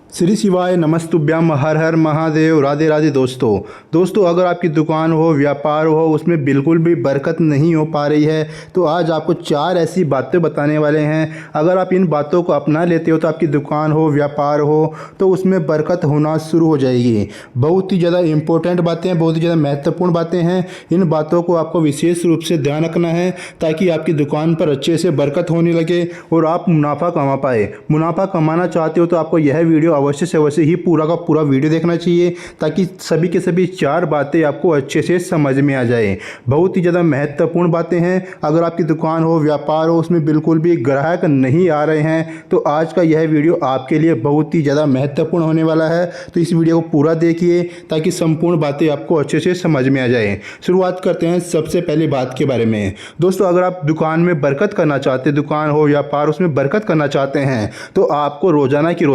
श्री शिवाय नमस्तुभ्यम हर हर महादेव। राधे राधे दोस्तों अगर आपकी दुकान हो, व्यापार हो, उसमें बिल्कुल भी बरकत नहीं हो पा रही है तो आज आपको 4 ऐसी बातें बताने वाले हैं। अगर आप इन बातों को अपना लेते हो तो आपकी दुकान हो, व्यापार हो, तो उसमें बरकत होना शुरू हो जाएगी। बहुत ही ज़्यादा इम्पोर्टेंट बातें हैं, बहुत ही ज़्यादा महत्वपूर्ण बातें हैं। इन बातों को आपको विशेष रूप से ध्यान रखना है ताकि आपकी दुकान पर अच्छे से बरकत होने लगे और आप मुनाफा कमा पाए। मुनाफा कमाना चाहते हो तो आपको यह वीडियो अवश्य से अवश्य ही पूरा का पूरा वीडियो देखना चाहिए ताकि सभी के सभी 4 बातें आपको अच्छे से समझ में आ जाए। बहुत ही ज़्यादा महत्वपूर्ण बातें हैं। अगर आपकी दुकान हो, व्यापार हो, उसमें बिल्कुल भी ग्राहक नहीं आ रहे हैं तो आज का यह वीडियो आपके लिए बहुत ही ज़्यादा महत्वपूर्ण होने वाला है। तो इस वीडियो को पूरा देखिए ताकि संपूर्ण बातें आपको अच्छे से समझ में आ जाए। शुरुआत करते हैं सबसे पहली बात के बारे में। दोस्तों अगर आप दुकान में बरकत करना चाहते हैं, दुकान हो, व्यापार, उसमें बरकत करना चाहते हैं तो आपको रोज़ाना की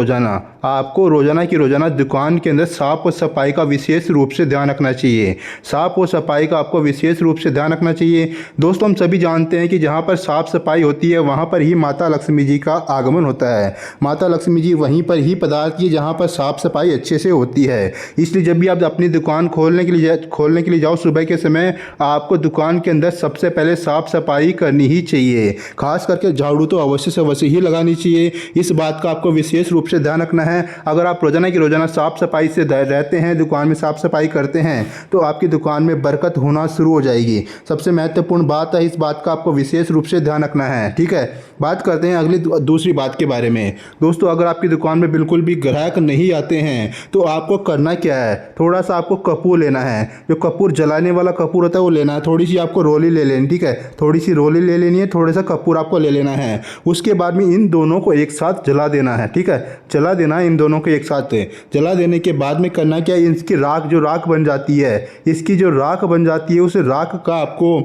रोज़ाना दुकान के अंदर साफ और सफाई का विशेष रूप से ध्यान रखना चाहिए। साफ और सफाई का आपको विशेष रूप से ध्यान रखना चाहिए। दोस्तों हम सभी जानते हैं कि जहाँ पर साफ सफाई होती है वहाँ पर ही माता लक्ष्मी जी का आगमन होता है। माता लक्ष्मी जी वहीं पर ही पधारती है जहाँ पर साफ सफाई अच्छे से होती है। इसलिए जब भी आप अपनी दुकान खोलने के लिए जाओ सुबह के समय, आपको दुकान के अंदर सबसे पहले साफ सफाई करनी ही चाहिए। खास करके झाड़ू तो अवश्य से अवश्य ही लगानी चाहिए। इस बात का आपको विशेष रूप से ध्यान रखना है। अगर आप रोजाना की रोजाना साफ सफाई से रहते हैं, दुकान में साफ सफाई करते हैं तो आपकी दुकान में बरकत होना शुरू हो जाएगी। सबसे महत्वपूर्ण बात है, इस बात का आपको विशेष रूप से ध्यान रखना है। ठीक है, बात करते हैं अगली दूसरी बात के बारे में। दोस्तों अगर आपकी दुकान में बिल्कुल भी ग्राहक नहीं आते हैं तो आपको करना क्या है, थोड़ा सा आपको कपूर लेना है। जो कपूर जलाने वाला कपूर होता है वो लेना है। थोड़ी सी आपको रोली ले लेनी, ठीक है, थोड़ी सी रोली ले लेनी है, थोड़ा सा कपूर आपको ले लेना है। उसके बाद में इन दोनों को एक साथ जला देना है। ठीक है, जला देना है इन दोनों को एक साथ। जला देने के बाद में करना क्या है, इसकी राख बन जाती है, इसकी जो राख बन जाती है उस राख का आपको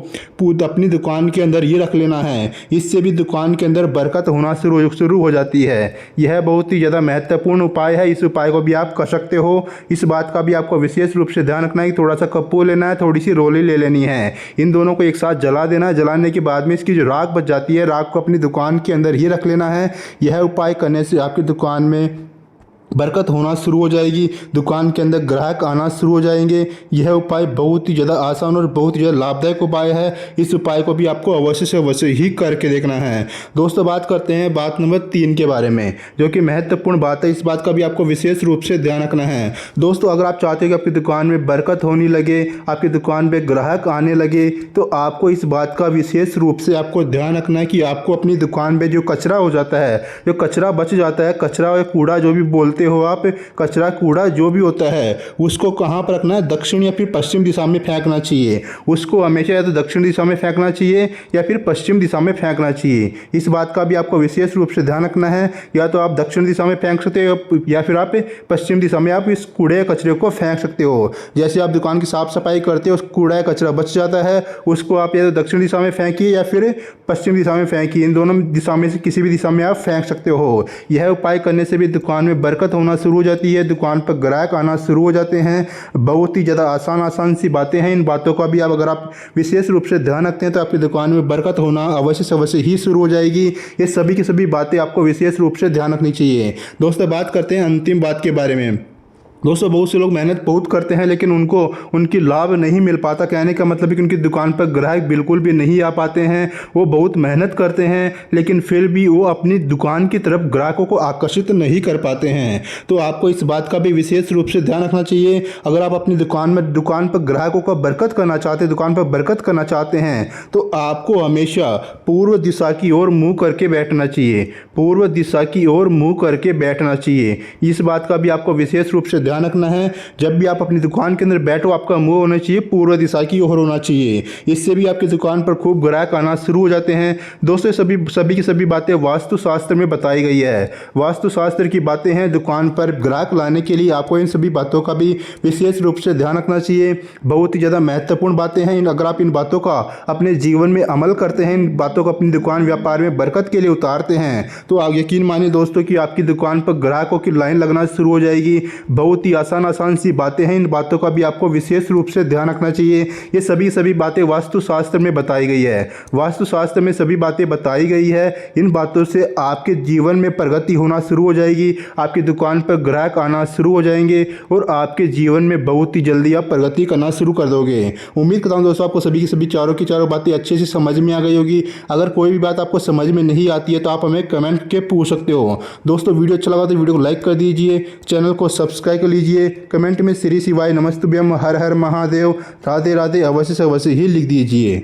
अपनी दुकान के अंदर ये रख लेना है। इससे भी दुकान के अंदर बरकत होना शुरू हो जाती है। यह बहुत ही ज़्यादा महत्वपूर्ण उपाय है। इस उपाय को भी आप कर सकते हो। इस बात का भी आपको विशेष रूप से ध्यान रखना है कि थोड़ा सा कपूर लेना है, थोड़ी सी रोली ले लेनी है। इन दोनों को एक साथ जला देना है। जलाने के बाद में इसकी जो राख बच जाती है, राख को अपनी दुकान के अंदर ही रख लेना है। यह उपाय करने से आपकी दुकान में बरकत होना शुरू हो जाएगी, दुकान के अंदर ग्राहक आना शुरू हो जाएंगे। यह उपाय बहुत ही ज़्यादा आसान और बहुत ही ज़्यादा लाभदायक उपाय है। इस उपाय को भी आपको अवश्य से अवश्य ही करके देखना है। दोस्तों बात करते हैं बात नंबर 3 के बारे में, जो कि महत्वपूर्ण बात है। इस बात का भी आपको विशेष रूप से ध्यान रखना है। दोस्तों अगर आप चाहते हो कि आपकी दुकान में बरकत होने लगे, आपकी दुकान पर ग्राहक आने लगे, तो आपको इस बात का विशेष रूप से आपको ध्यान रखना है कि आपको अपनी दुकान पर जो कचरा हो जाता है, जो कचरा बच जाता है, कचरा और कूड़ा जो भी बोलते हो आप, कचरा कूड़ा जो भी होता है उसको कहाँ पर रखना है, दक्षिण या फिर पश्चिम दिशा में फेंकना चाहिए। उसको हमेशा या तो दक्षिण दिशा में फेंकना चाहिए या फिर पश्चिम दिशा में फेंकना चाहिए। इस बात का भी आपको विशेष रूप से ध्यान रखना है। या तो आप दक्षिण दिशा में फेंक सकते हो या फिर आप पश्चिम दिशा में आप इस कूड़े या कचरे को फेंक सकते हो। जैसे आप दुकान की साफ सफाई करते हो, उस कूड़ा या कचरा बच जाता है, उसको आप या तो दक्षिण दिशा में फेंकिए या फिर पश्चिम दिशा में फेंकिए। इन दोनों दिशा में से किसी भी दिशा में आप फेंक सकते हो। यह उपाय करने से भी दुकान में बरकत होना शुरू हो जाती है, दुकान पर ग्राहक आना शुरू हो जाते हैं। बहुत ही ज़्यादा आसान सी बातें हैं। इन बातों का भी अगर आप विशेष रूप से ध्यान रखते हैं तो आपकी दुकान में बरकत होना अवश्य से अवश्य ही शुरू हो जाएगी। ये सभी की सभी बातें आपको विशेष रूप से ध्यान रखनी चाहिए। दोस्तों बात करते हैं अंतिम बात के बारे में। दोस्तों बहुत से लोग मेहनत बहुत करते हैं लेकिन उनको उनकी लाभ नहीं मिल पाता। कहने का मतलब है कि उनकी दुकान पर ग्राहक बिल्कुल भी नहीं आ पाते हैं। वो बहुत मेहनत करते हैं लेकिन फिर भी वो अपनी दुकान की तरफ ग्राहकों को आकर्षित नहीं कर पाते हैं। तो आपको इस बात का भी विशेष रूप से ध्यान रखना चाहिए। अगर आप अपनी दुकान पर ग्राहकों का बरकत करना चाहते हैं, दुकान पर बरकत करना चाहते हैं, तो आपको हमेशा पूर्व दिशा की ओर मुँह करके बैठना चाहिए। पूर्व दिशा की ओर मुँह करके बैठना चाहिए। इस बात का भी आपको विशेष रूप से ध्यान रखना है। जब भी आप अपनी दुकान के अंदर बैठो, आपका मुंह होना चाहिए पूर्व दिशा की ओर होना चाहिए। इससे भी आपकी दुकान पर खूब ग्राहक आना शुरू हो जाते हैं। दोस्तों सभी की सभी बातें वास्तुशास्त्र में बताई गई है। वास्तुशास्त्र की बातें हैं। दुकान पर ग्राहक लाने के लिए आपको इन सभी बातों का भी विशेष रूप से ध्यान रखना चाहिए। बहुत ही ज़्यादा महत्वपूर्ण बातें हैं। अगर आप इन बातों का अपने जीवन में अमल करते हैं, इन बातों को अपनी दुकान व्यापार में बरकत के लिए उतारते हैं, तो आप यकीन मानिए दोस्तों कि आपकी दुकान पर ग्राहकों की लाइन लगना शुरू हो जाएगी। बहुत बहुत ही आसान सी बातें हैं। इन बातों का भी आपको विशेष रूप से ध्यान रखना चाहिए। ये सभी बातें वास्तुशास्त्र में बताई गई है। वास्तुशास्त्र में सभी बातें बताई गई है। इन बातों से आपके जीवन में प्रगति होना शुरू हो जाएगी, आपकी दुकान पर ग्राहक आना शुरू हो जाएंगे और आपके जीवन में बहुत ही जल्दी आप प्रगति करना शुरू कर दोगे। उम्मीद करता हूँ दोस्तों आपको सभी की सभी चारों की चारों बातें अच्छे से समझ में आ गई होगी। अगर कोई भी बात आपको समझ में नहीं आती है तो आप हमें कमेंट करके पूछ सकते हो। दोस्तों वीडियो अच्छा लगा तो वीडियो को लाइक कर दीजिए, चैनल को सब्सक्राइब कर लीजिए, कमेंट में श्री शिवाय नमस्तुभ्यम हर हर महादेव राधे राधे अवश्य से अवश्य ही लिख दीजिए।